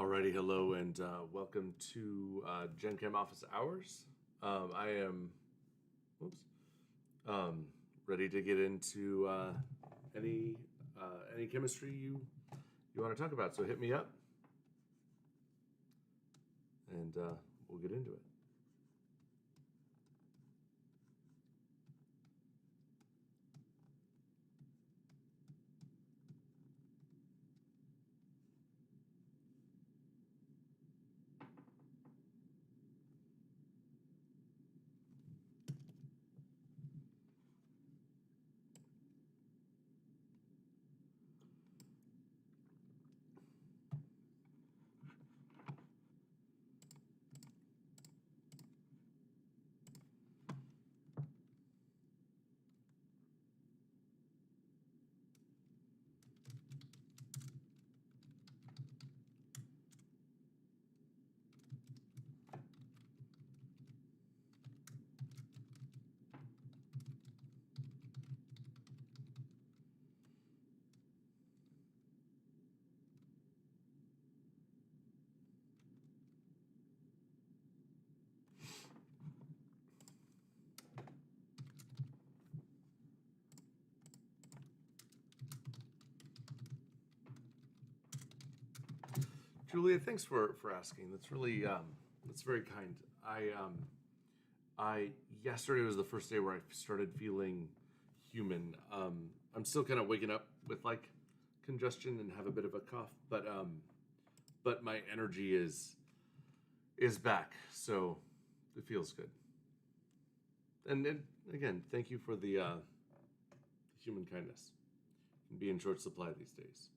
Alrighty, hello, and welcome to Gen Chem Office Hours. I am, ready to get into any chemistry you want to talk about. So hit me up, and we'll get into it. Julia, thanks for asking. That's really that's very kind. I yesterday was the first day where I started feeling human. I'm still kind of waking up with like congestion and have a bit of a cough, but my energy is back, so it feels good. And again, thank you for the human kindness. Can be in short supply these days.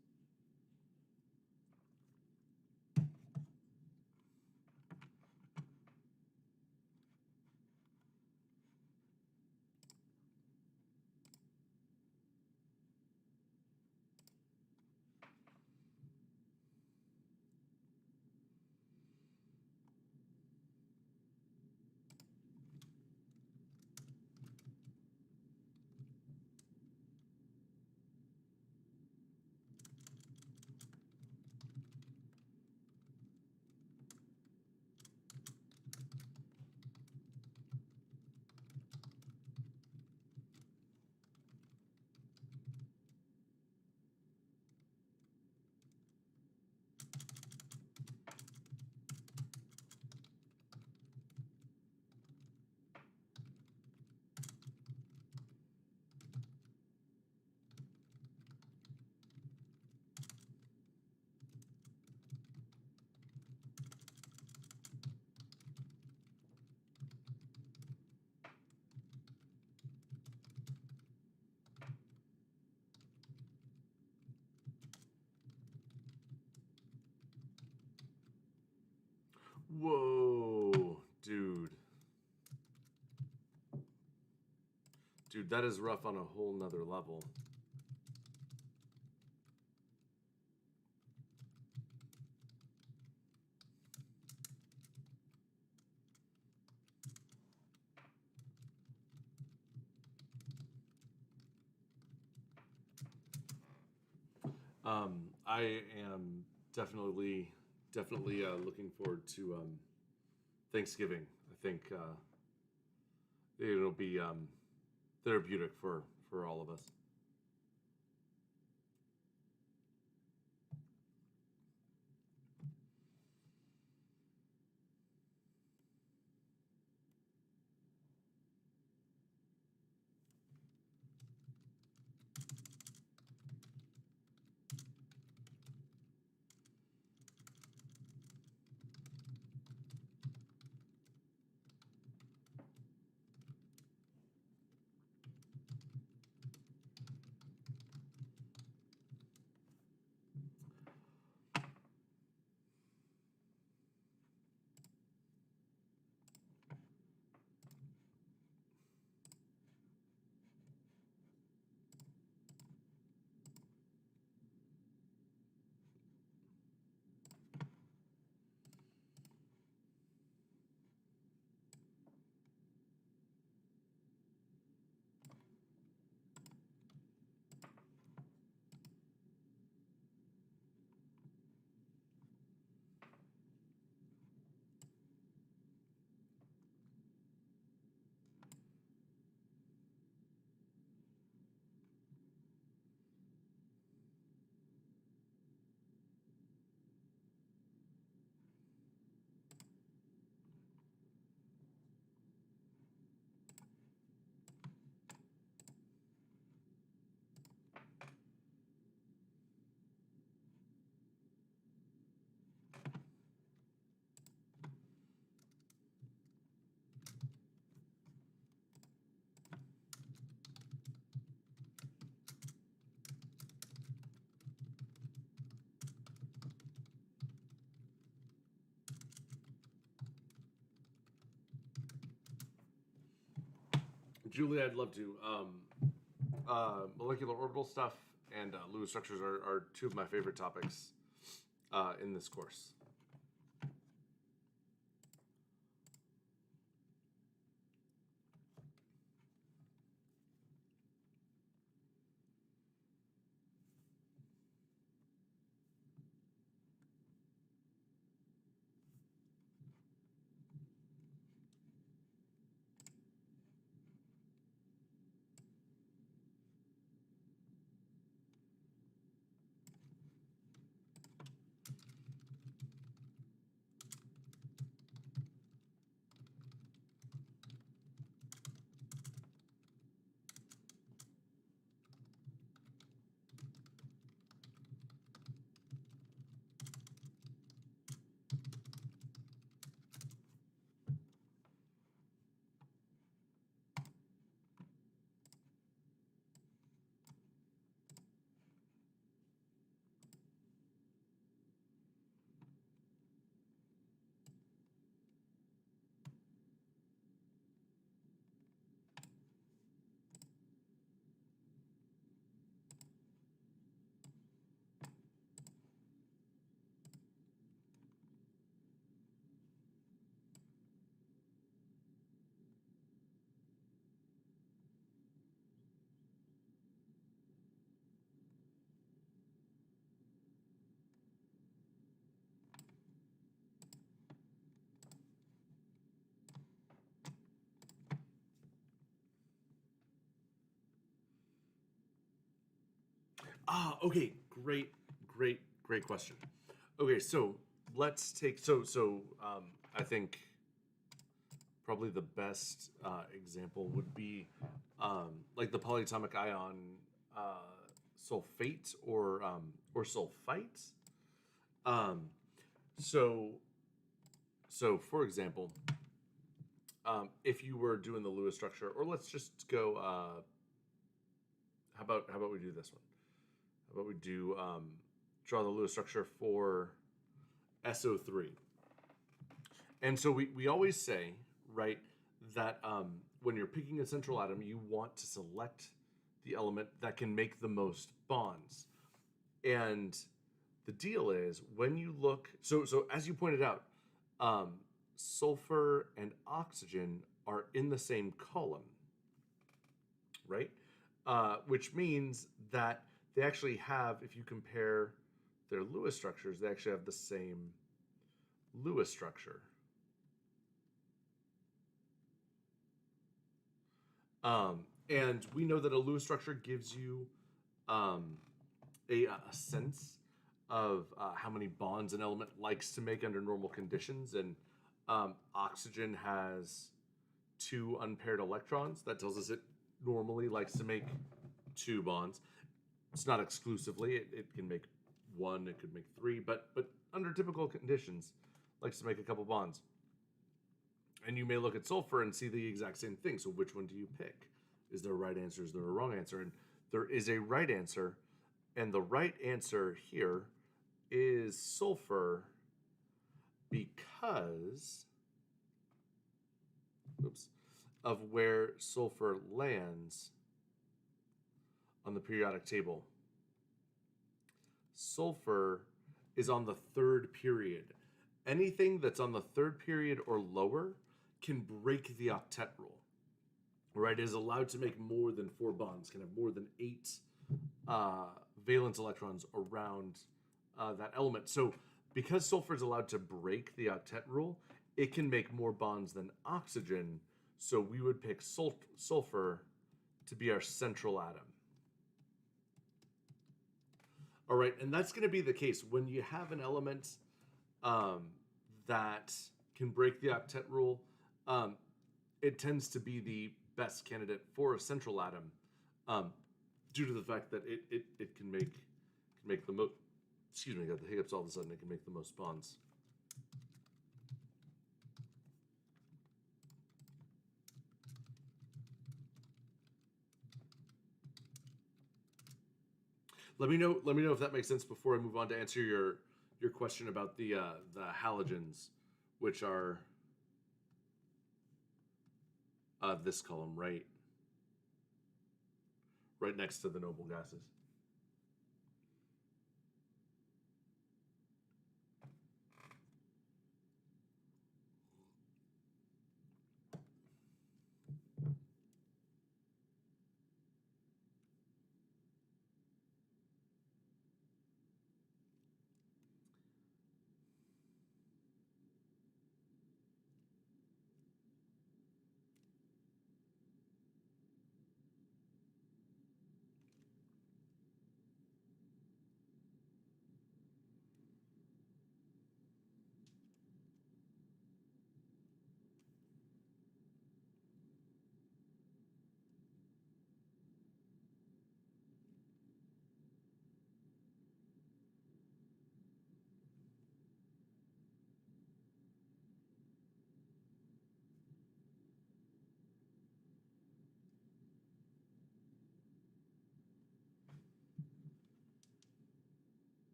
Whoa, dude. Dude, that is rough on a whole nother level. I am definitely looking forward to Thanksgiving. I think it'll be therapeutic for all of us. Julie, I'd love to. Molecular orbital stuff and Lewis structures are two of my favorite topics in this course. Okay, great question. Okay, so let's take I think probably the best example would be like the polyatomic ion sulfate or sulfite. So for example, if you were doing the Lewis structure, or let's just go. How about we do this one? How about we do draw the Lewis structure for SO3? And so we always say, right, that when you're picking a central atom, you want to select the element that can make the most bonds. And the deal is when you look, so as you pointed out, sulfur and oxygen are in the same column, right? Which means that they actually have, if you compare their Lewis structures, they actually have the same Lewis structure. And we know that a Lewis structure gives you a sense of how many bonds an element likes to make under normal conditions. And oxygen has 2 unpaired electrons. That tells us it normally likes to make 2 bonds. It's not exclusively. It can make 1, it could make 3, but under typical conditions, likes to make a couple bonds. And you may look at sulfur and see the exact same thing. So which one do you pick? Is there a right answer? Is there a wrong answer? And there is a right answer. And the right answer here is sulfur because of where sulfur lands on the periodic table. Sulfur is on the 3rd period. Anything that's on the 3rd period or lower can break the octet rule, right? It is allowed to make more than 4 bonds, can have more than 8 valence electrons around that element. So because sulfur is allowed to break the octet rule, it can make more bonds than oxygen. So we would pick sulfur to be our central atom. All right, and that's going to be the case when you have an element that can break the octet rule. It tends to be the best candidate for a central atom due to the fact that it can make the most. Excuse me, I got the hiccups all of a sudden. It can make the most bonds. Let me know if that makes sense before I move on to answer your question about the halogens, which are this column, right? right next to the noble gases.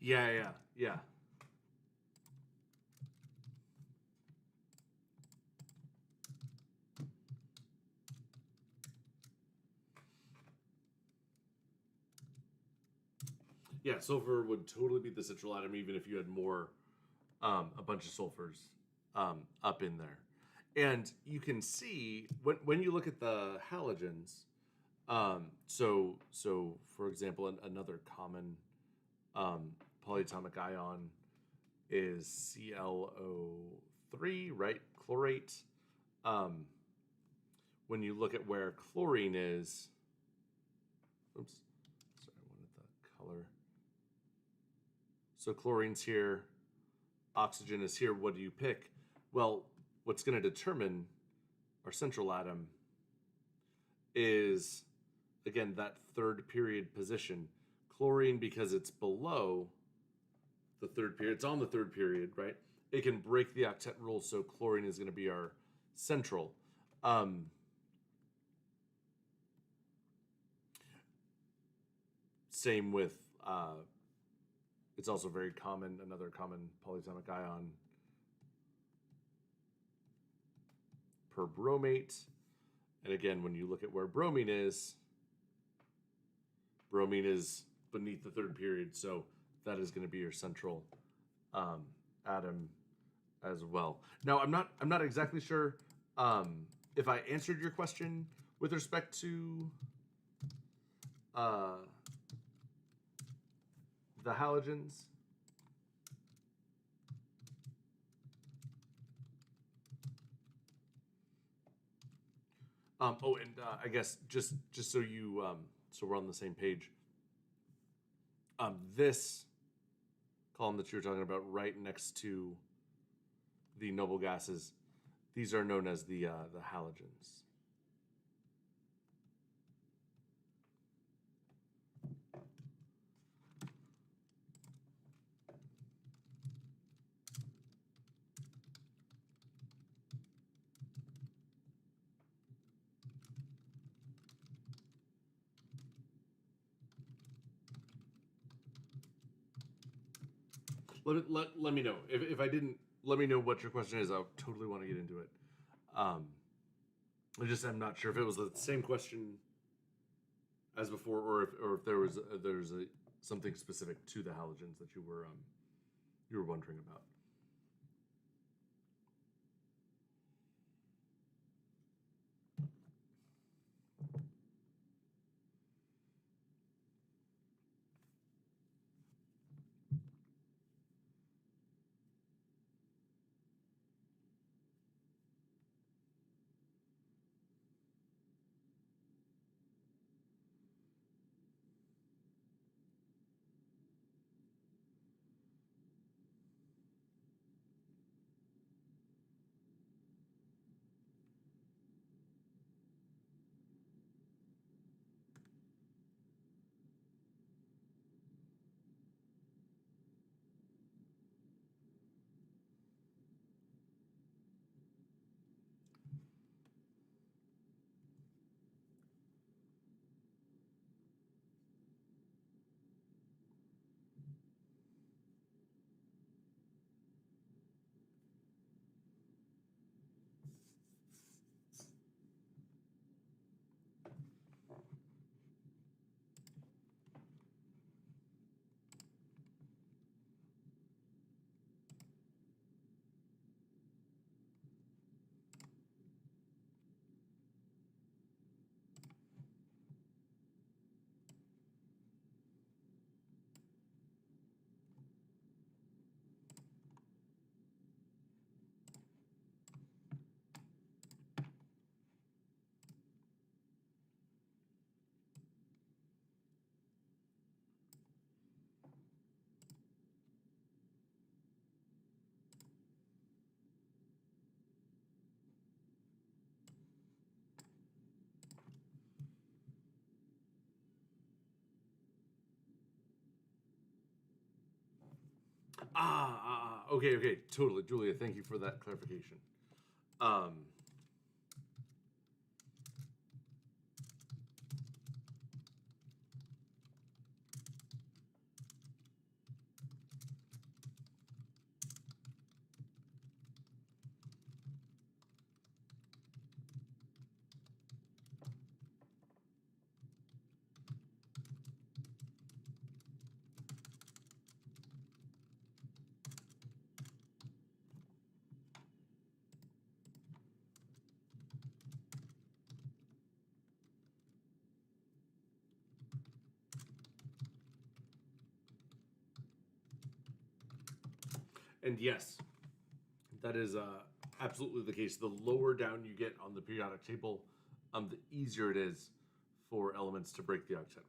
Yeah. Yeah, sulfur would totally be the central atom, even if you had more, a bunch of sulfurs up in there. And you can see when you look at the halogens. So for example, another common polyatomic ion is ClO3, right? Chlorate. When you look at where chlorine is, oops, sorry, I wanted the color. So chlorine's here, oxygen is here. What do you pick? Well, what's going to determine our central atom is, again, that third period position. Chlorine, because it's below the third period, it's on the third period, right? It can break the octet rule, so chlorine is going to be our central. Same with, it's also very common, another common polyatomic ion, perbromate. And again, when you look at where bromine is beneath the third period, so that is going to be your central atom as well. Now, I'm not exactly sure if I answered your question with respect to the halogens. I guess just so you so we're on the same page. This column that you were talking about, right next to the noble gases, these are known as the halogens. Let me know if I didn't. Let me know what your question is. I totally want to get into it. I'm not sure if it was the same question as before, or if there's something specific to the halogens that you were wondering about. Okay, totally, Julia. Thank you for that clarification. Um, and yes, that is absolutely the case. The lower down you get on the periodic table, the easier it is for elements to break the octet rule.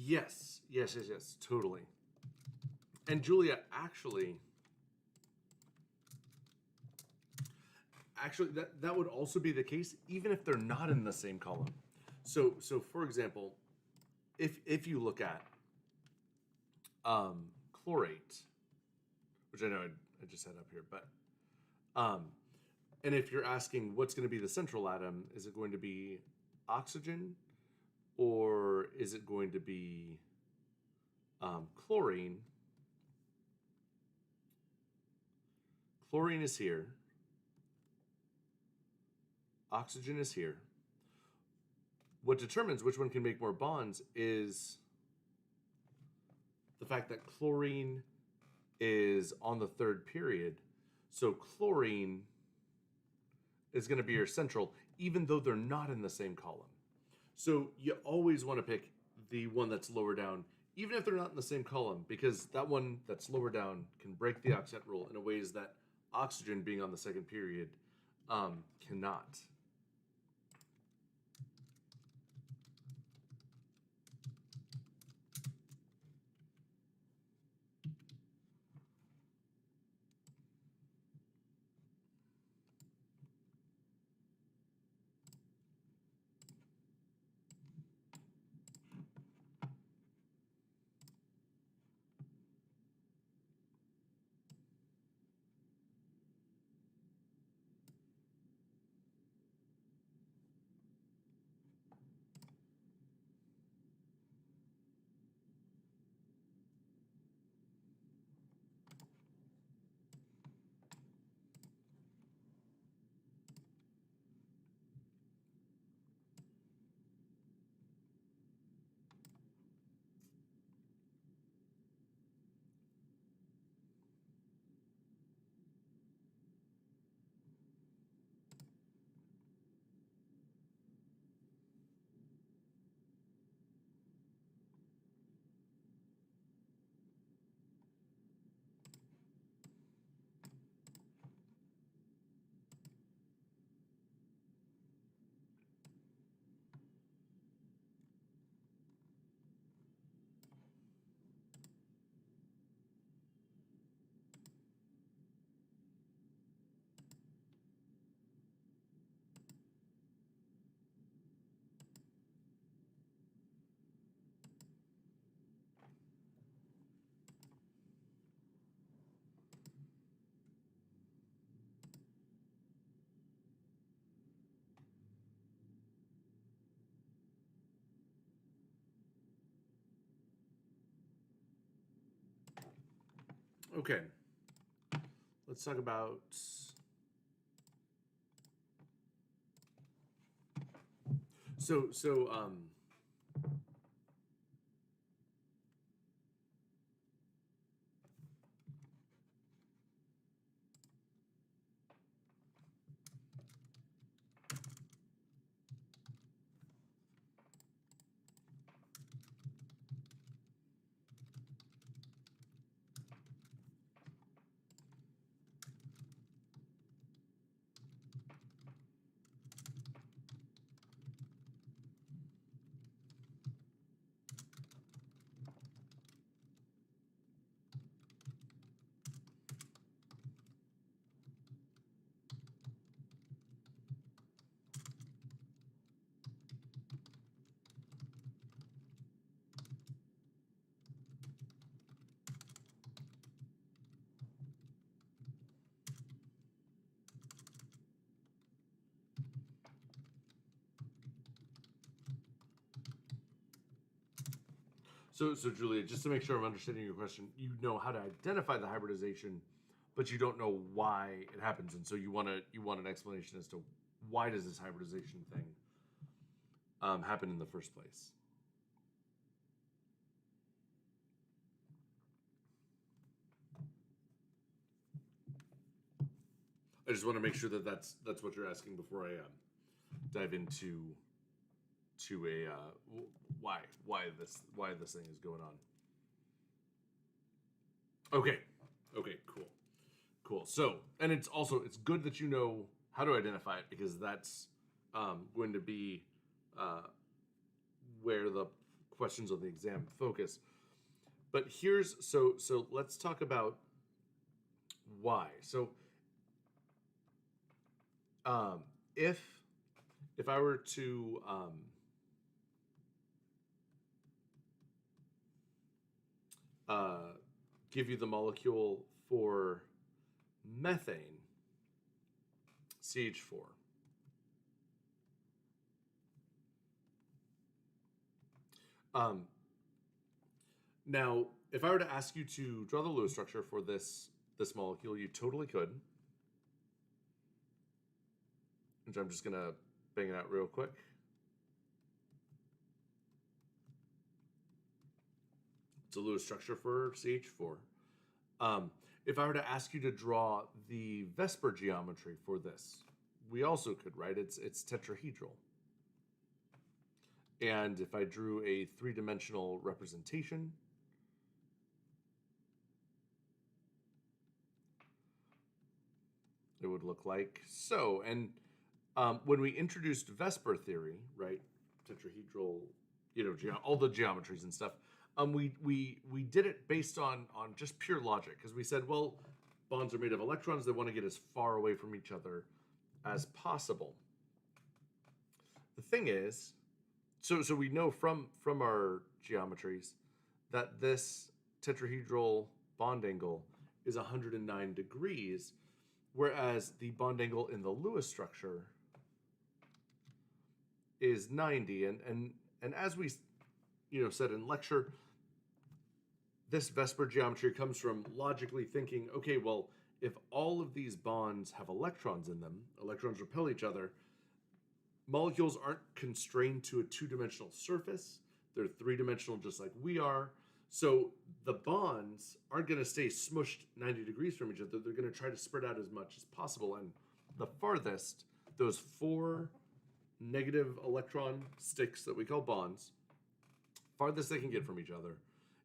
Yes, totally. And Julia, actually, that would also be the case even if they're not in the same column. So for example, if you look at chlorate, which I know I just had up here, but um, and if you're asking what's going to be the central atom, is it going to be oxygen or is it going to be chlorine? Chlorine is here. Oxygen is here. What determines which one can make more bonds is the fact that chlorine is on the third period. So chlorine is going to be your central, even though they're not in the same column. So you always want to pick the one that's lower down, even if they're not in the same column, because that one that's lower down can break the octet rule in a ways that oxygen, being on the second period, cannot. Okay. Let's talk about... So, So Julia, just to make sure I'm understanding your question, you know how to identify the hybridization, but you don't know why it happens, and so you want an explanation as to why does this hybridization thing happen in the first place. I just want to make sure that that's what you're asking before I dive into a why this thing is going on. Okay, cool. So, and it's good that you know how to identify it, because that's going to be where the questions on the exam focus. But so let's talk about why. So, if I were to give you the molecule for methane, CH4. Now, if I were to ask you to draw the Lewis structure for this molecule, you totally could. Which I'm just gonna bang it out real quick. It's a Lewis structure for CH4. If I were to ask you to draw the Vesper geometry for this, we also could, right? It's tetrahedral. And if I drew a three-dimensional representation, it would look like so. And when we introduced Vesper theory, right, tetrahedral, all the geometries and stuff, we did it based on just pure logic, because we said, well, bonds are made of electrons. They want to get as far away from each other as possible. The thing is, so we know from our geometries that this tetrahedral bond angle is 109 degrees, whereas the bond angle in the Lewis structure is 90. And as we said in lecture, this Vesper geometry comes from logically thinking, okay, well, if all of these bonds have electrons in them, electrons repel each other, molecules aren't constrained to a two-dimensional surface. They're three-dimensional just like we are. So the bonds aren't going to stay smushed 90 degrees from each other. They're going to try to spread out as much as possible. And the farthest, those 4 negative electron sticks that we call bonds, farthest they can get from each other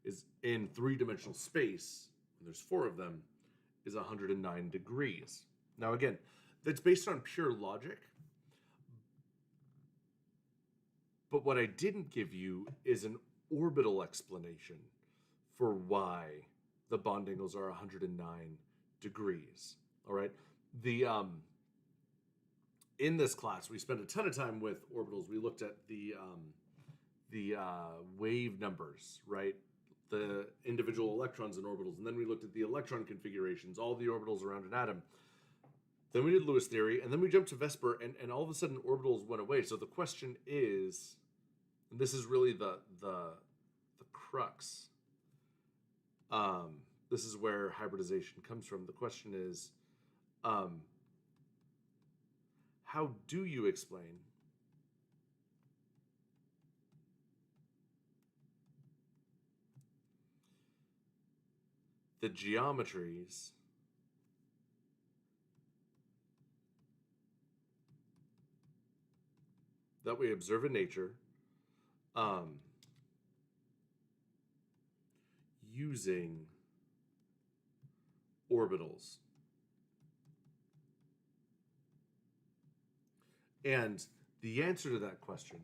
is in three-dimensional space, and there's 4 of them, is 109 degrees. Now again, that's based on pure logic, but what I didn't give you is an orbital explanation for why the bond angles are 109 degrees. All right. In this class, we spent a ton of time with orbitals. We looked at the wave numbers, right? The individual electrons in orbitals, and then we looked at the electron configurations, all the orbitals around an atom. Then we did Lewis theory, and then we jumped to Vesper, and all of a sudden orbitals went away. So the question is, and this is really the crux. this is where hybridization comes from. The question is, how do you explain the geometries that we observe in nature using orbitals? And the answer to that question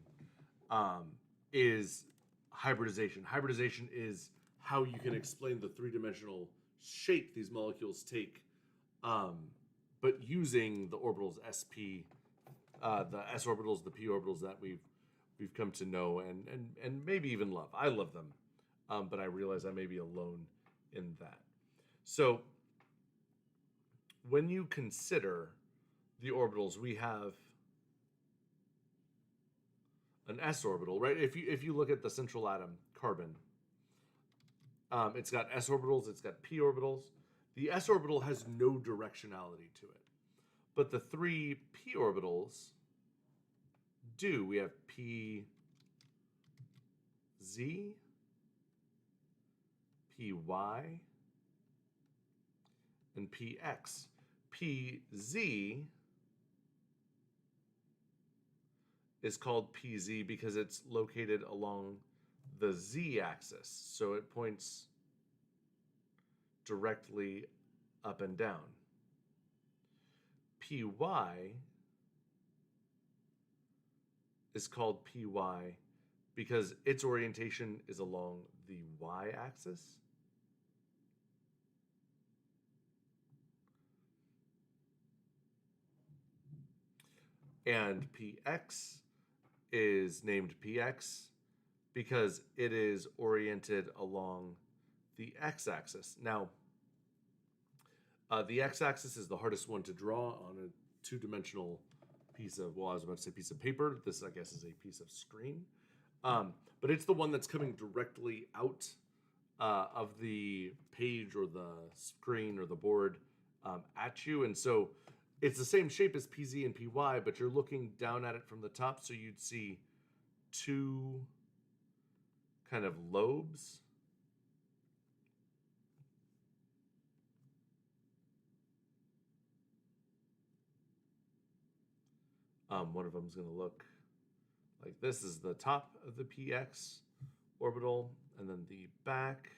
is hybridization. Hybridization is how you can explain the three-dimensional shape these molecules take, but using the orbitals sp, the s orbitals, the p orbitals that we've come to know and maybe even love. I love them, but I realize I may be alone in that. So when you consider the orbitals, we have an s orbital, right? If you look at the central atom, carbon, it's got s orbitals, it's got p orbitals. The s orbital has no directionality to it, but the three p orbitals do. We have p z, py, and px. Pz is called pz because it's located along the z-axis, so it points directly up and down. Py is called py because its orientation is along the y-axis. And px is named px because it is oriented along the x-axis. Now, the x-axis is the hardest one to draw on a two-dimensional piece of, well, I was about to say piece of paper. This, I guess, is a piece of screen. But it's the one that's coming directly out of the page or the screen or the board at you. And so it's the same shape as PZ and PY, but you're looking down at it from the top, so you'd see two kind of lobes. One of them is going to look like this. Is the top of the PX orbital, and then the back.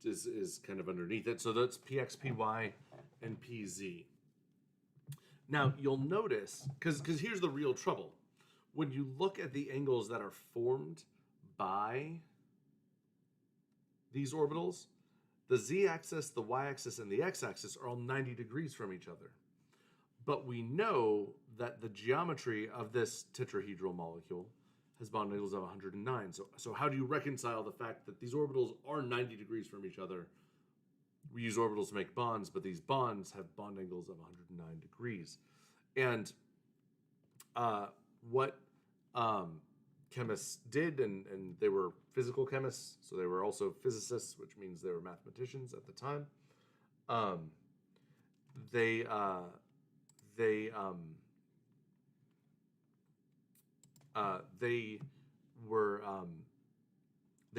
Is kind of underneath it. So that's PX, PY, and PZ. Now, you'll notice, because here's the real trouble. When you look at the angles that are formed by these orbitals, the z-axis, the y-axis, and the x-axis are all 90 degrees from each other. But we know that the geometry of this tetrahedral molecule has bond angles of 109. So how do you reconcile the fact that these orbitals are 90 degrees from each other? We use orbitals to make bonds, but these bonds have bond angles of 109 degrees. And what chemists did, and they were physical chemists, so they were also physicists, which means they were mathematicians at the time. They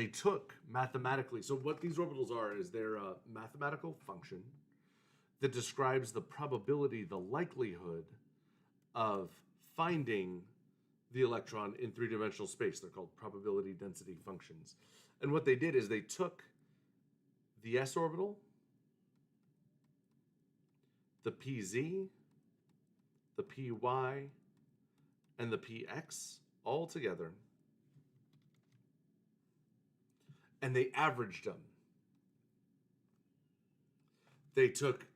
took mathematically. So what these orbitals are is they're a mathematical function that describes the probability, the likelihood of finding the electron in three-dimensional space. They're called probability density functions. And what they did is they took the s orbital, the pz, the py, and the px all together, and they averaged them. They took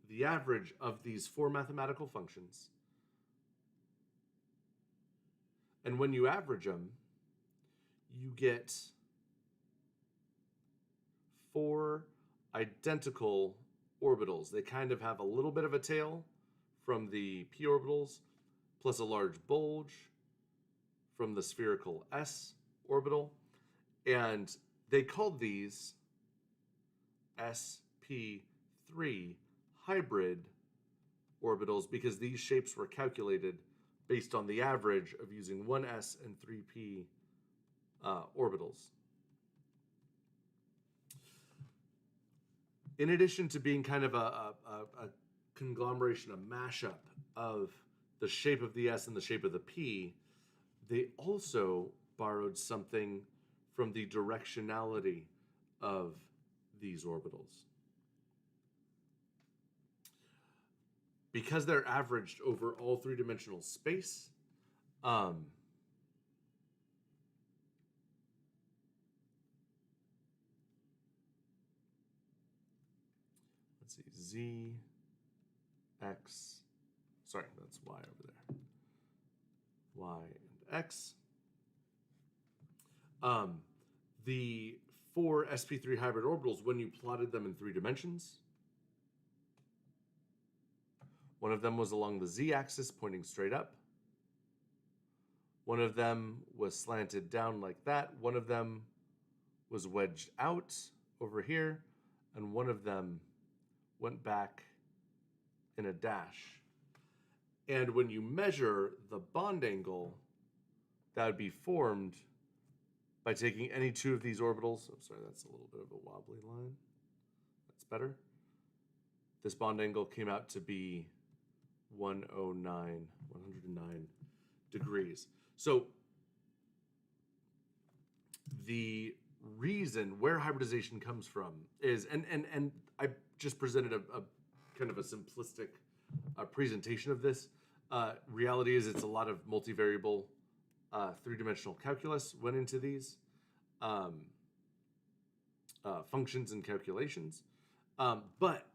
the average of these four mathematical functions, and when you average them, you get four identical orbitals. They kind of have a little bit of a tail from the p orbitals, plus a large bulge from the spherical s orbital. And they called these sp3 hybrid orbitals because these shapes were calculated based on the average of using 1s and 3p orbitals. In addition to being kind of a conglomeration, a mashup of the shape of the S and the shape of the P, they also borrowed something from the directionality of these orbitals. Because they're averaged over all three-dimensional space, let's see, Z, X, sorry, that's Y over there. Y and X. The four sp3 hybrid orbitals, when you plotted them in 3 dimensions, one of them was along the z-axis pointing straight up. One of them was slanted down like that. One of them was wedged out over here. And one of them went back in a dash. And when you measure the bond angle that would be formed by taking any two of these orbitals, I'm sorry, that's a little bit of a wobbly line. That's better. This bond angle came out to be 109 degrees. So the reason where hybridization comes from is, and I just presented a kind of a simplistic presentation of this. Reality is it's a lot of multivariable three-dimensional calculus went into these functions and calculations. But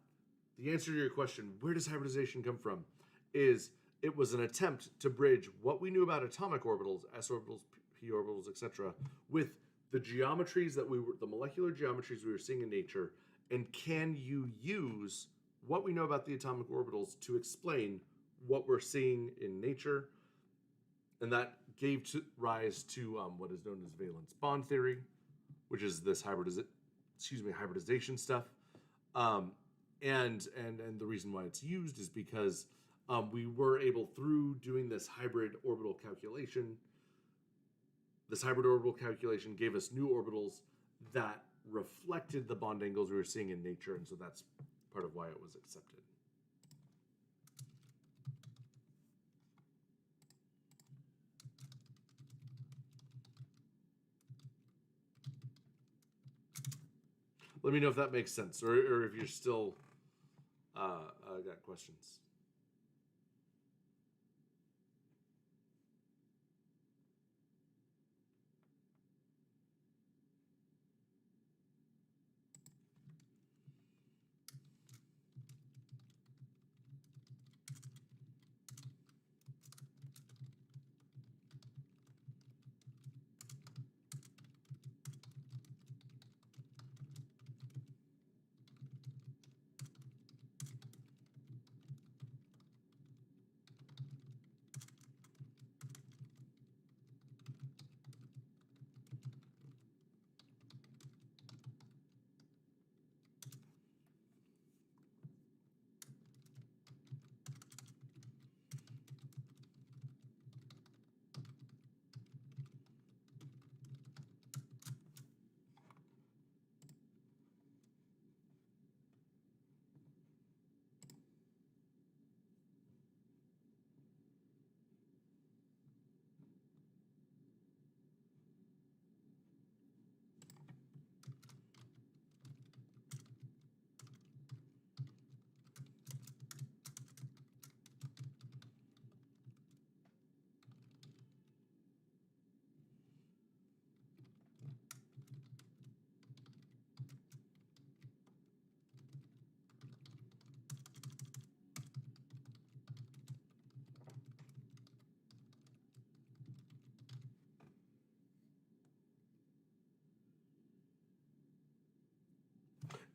the answer to your question, where does hybridization come from, is it was an attempt to bridge what we knew about atomic orbitals, s orbitals, p orbitals, etc., with the geometries that the molecular geometries we were seeing in nature, and can you use what we know about the atomic orbitals to explain what we're seeing in nature? And that gave rise to what is known as valence bond theory, which is this hybridization stuff. And the reason why it's used is because we were able, through doing this hybrid orbital calculation, gave us new orbitals that reflected the bond angles we were seeing in nature, and so that's part of why it was accepted. Let me know if that makes sense, or if you're still got questions.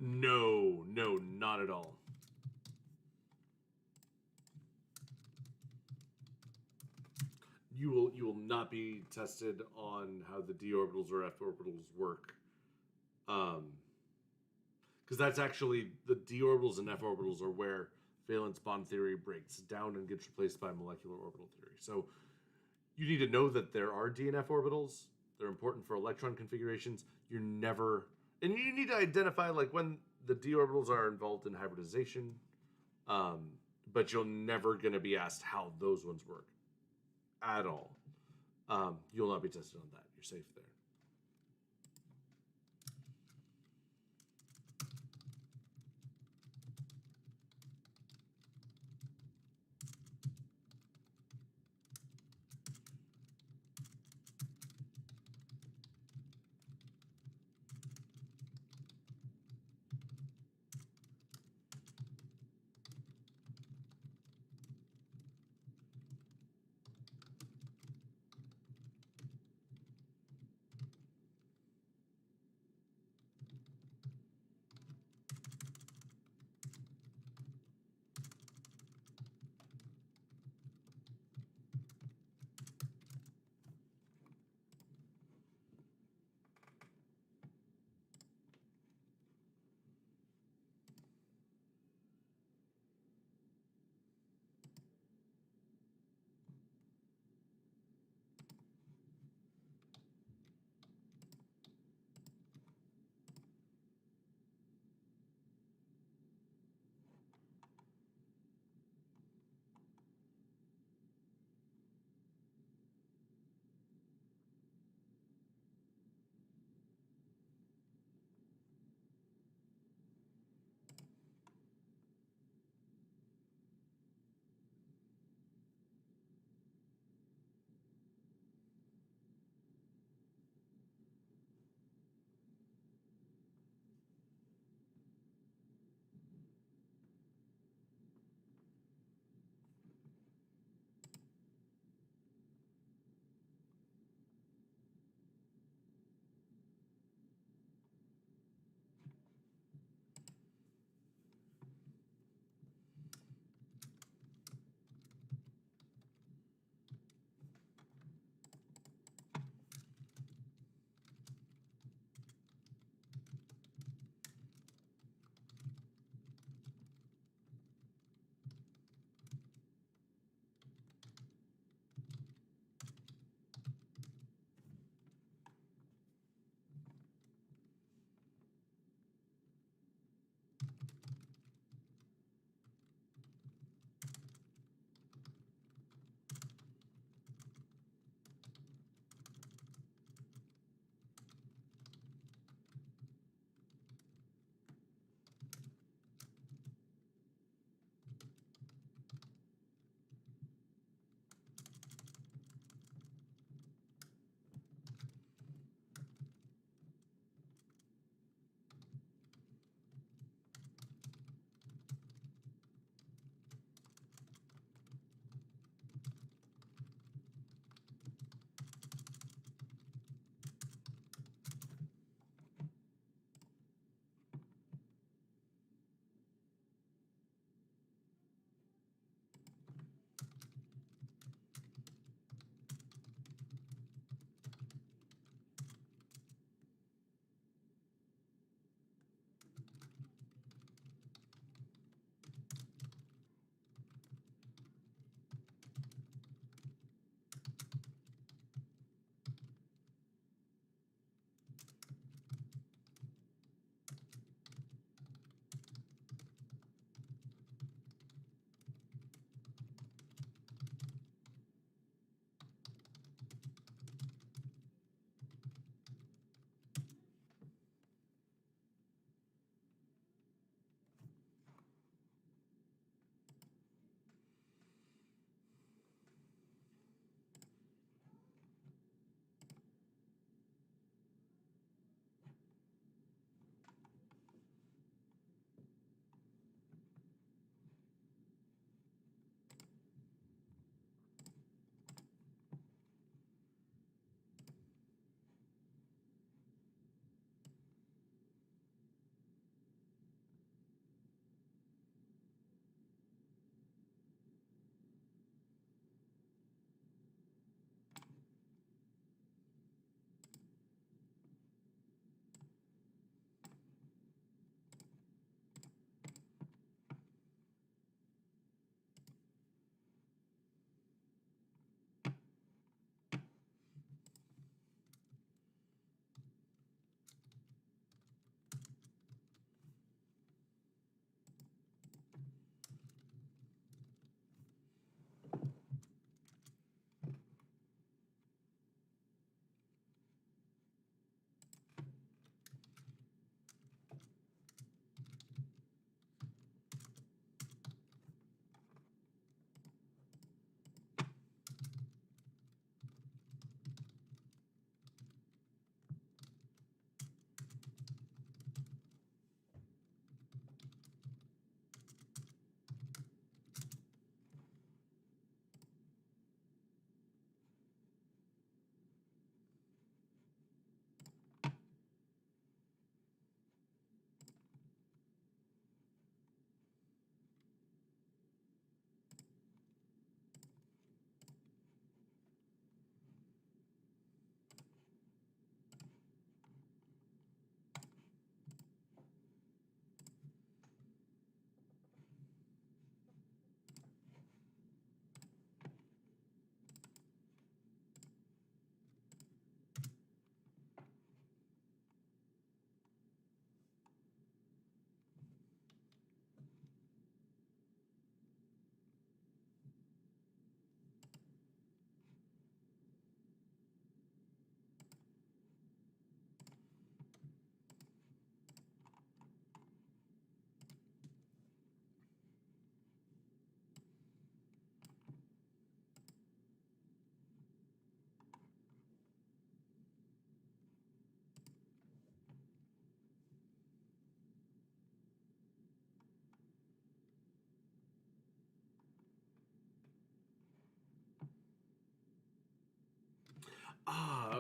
No, not at all. you will not be tested on how the d orbitals or f orbitals work, because that's actually the d orbitals and f orbitals are where valence bond theory breaks down and gets replaced by molecular orbital theory. So you need to know that there are d and f orbitals. They're important for electron configurations. You're never, and you need to identify like when the d orbitals are involved in hybridization, but you're never going to be asked how those ones work at all. You'll not be tested on that. You're safe there.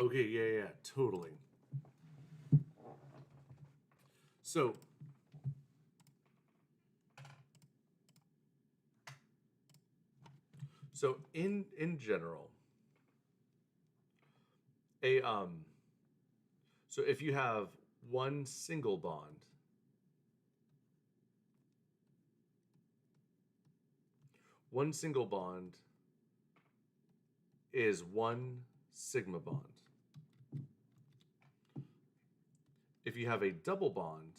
Okay, yeah, totally. So, in general, a so if you have one single bond, one single bond is one sigma bond. If you have a double bond,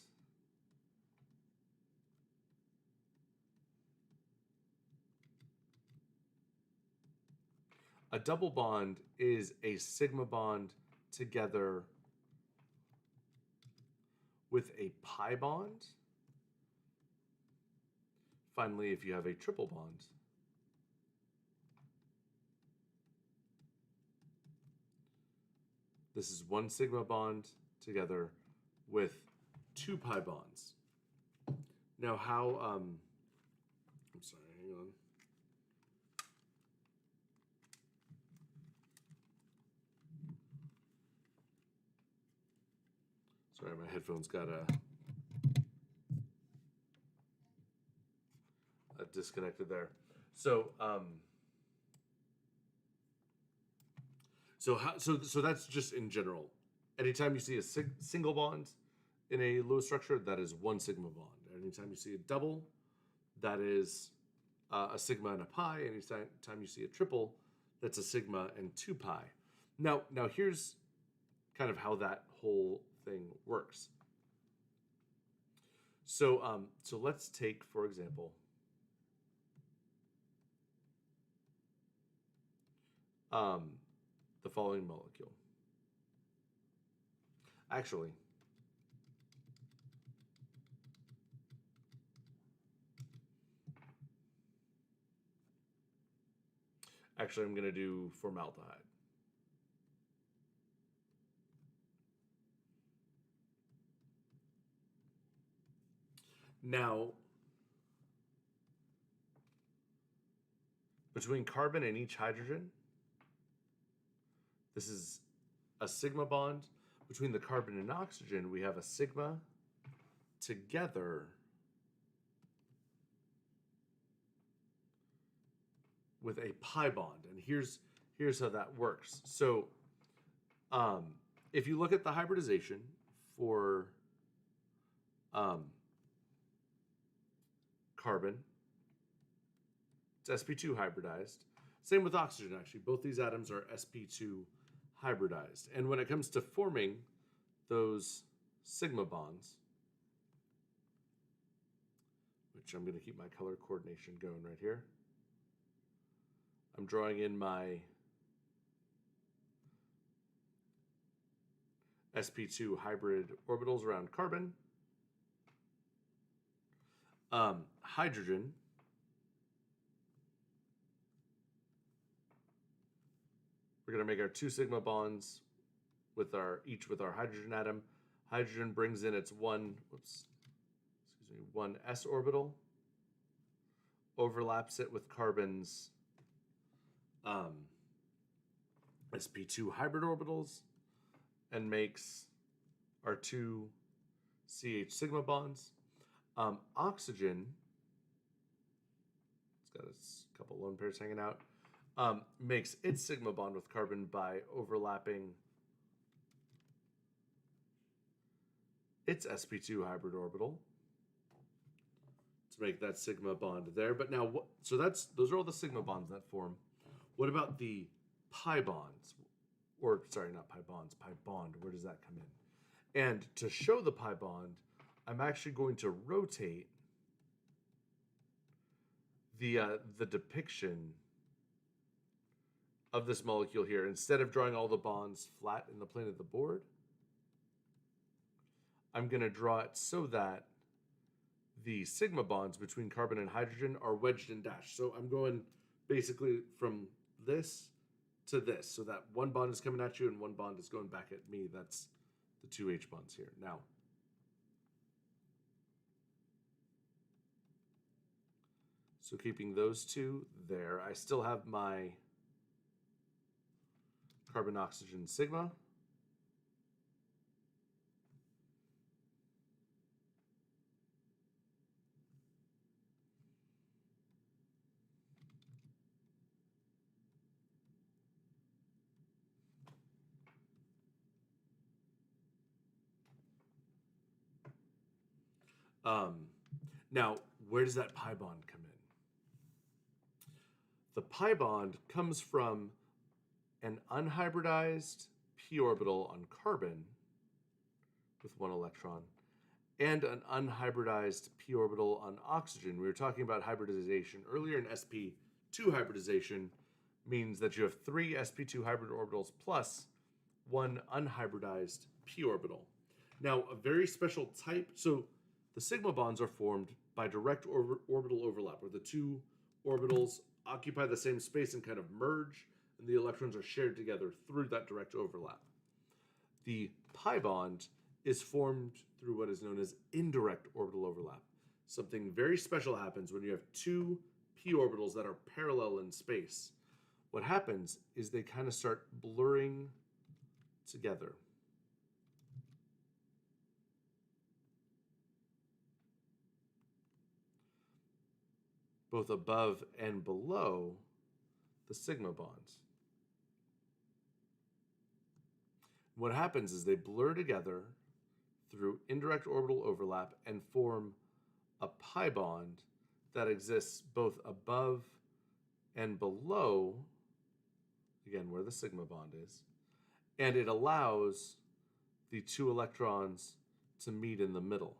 a double bond is a sigma bond together with a pi bond. Finally, if you have a triple bond, this is one sigma bond together with two pi bonds. Now how, I'm sorry, hang on. Sorry, my headphones got disconnected there. So so that's just in general. Anytime you see a single bond in a Lewis structure, that is one sigma bond. Anytime you see a double, that is a sigma and a pi. Anytime you see a triple, that's a sigma and two pi. Now here's kind of how that whole thing works. So let's take, for example, the following molecule. Actually, I'm going to do formaldehyde. Now, between carbon and each hydrogen, this is a sigma bond. Between the carbon and oxygen, we have a sigma together with a pi bond. And here's how that works. So if you look at the hybridization for carbon, it's sp2 hybridized. Same with oxygen, actually. Both these atoms are sp2 hybridized. And when it comes to forming those sigma bonds, which I'm going to keep my color coordination going right here, I'm drawing in my sp2 hybrid orbitals around carbon. Hydrogen, we're going to make our two sigma bonds with each with our hydrogen atom. Hydrogen brings in its one s orbital, overlaps it with carbon's sp2 hybrid orbitals, and makes our two CH sigma bonds. Oxygen, it's got a couple lone pairs hanging out, makes its sigma bond with carbon by overlapping its sp2 hybrid orbital to make that sigma bond there. But now, those are all the sigma bonds that form. What about the pi bonds? Or, sorry, not pi bonds, pi bond. Where does that come in? And to show the pi bond, I'm actually going to rotate the depiction of this molecule here. Instead of drawing all the bonds flat in the plane of the board, I'm going to draw it so that the sigma bonds between carbon and hydrogen are wedged and dashed. So I'm going basically from this to this, so that one bond is coming at you and one bond is going back at me. That's the two H bonds here. Now, so keeping those two there, I still have my carbon, oxygen, sigma. Now, where does that pi bond come in? The pi bond comes from an unhybridized p orbital on carbon with one electron and an unhybridized p orbital on oxygen. We were talking about hybridization earlier, and sp2 hybridization means that you have 3 sp2 hybrid orbitals plus one unhybridized p orbital. Now, a very special type, so the sigma bonds are formed by direct orbital overlap, where the two orbitals occupy the same space and kind of merge, and the electrons are shared together through that direct overlap. The pi bond is formed through what is known as indirect orbital overlap. Something very special happens when you have two p orbitals that are parallel in space. What happens is they kind of start blurring together. Both above and below the sigma bonds. What happens is they blur together through indirect orbital overlap and form a pi bond that exists both above and below, again, where the sigma bond is, and it allows the two electrons to meet in the middle.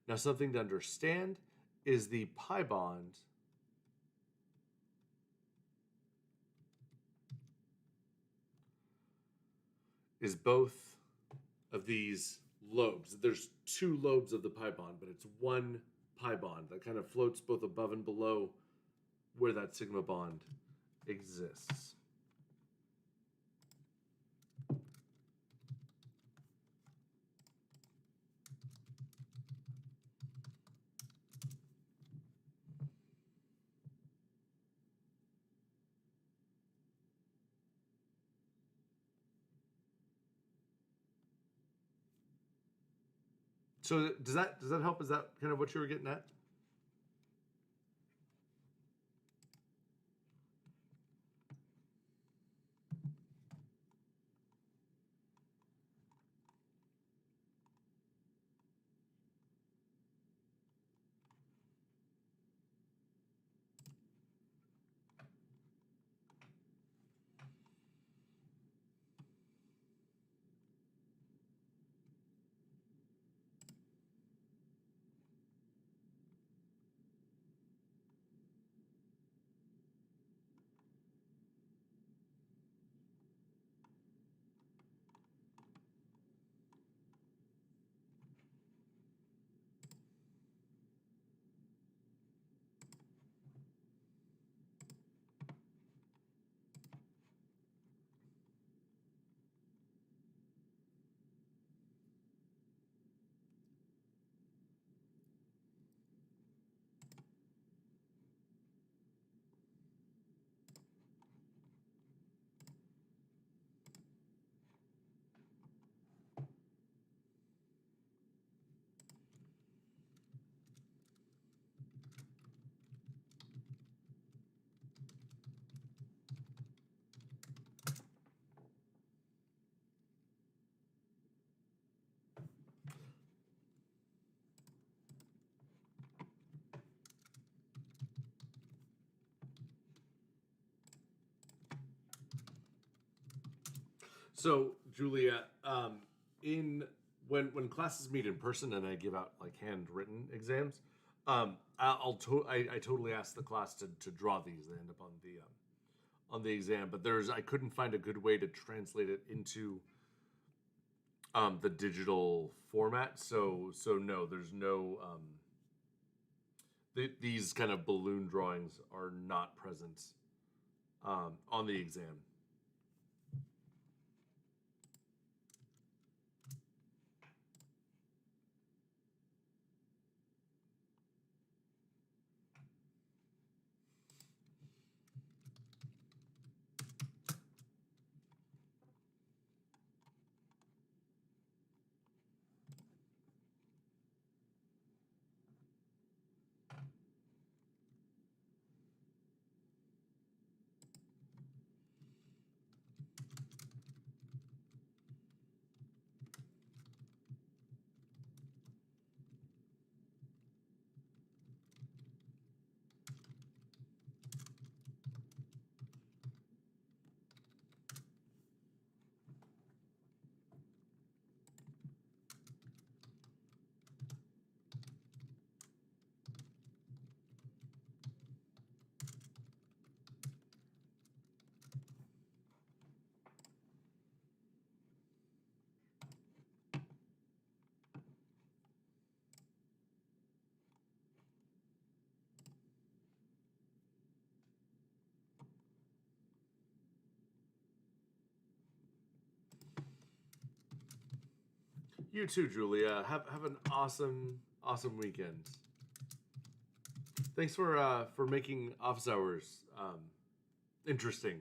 Now, something to understand is the pi bond is both of these lobes. There's two lobes of the pi bond, but it's one pi bond that kind of floats both above and below where that sigma bond exists. So does that help? Is that kind of what you were getting at? So, Julia, when classes meet in person and I give out like handwritten exams, I totally ask the class to draw these. They end up on the exam, but I couldn't find a good way to translate it into the digital format. So no, there's no these kind of balloon drawings are not present on the exam. You too, Julia. Have an awesome weekend. Thanks for making office hours interesting.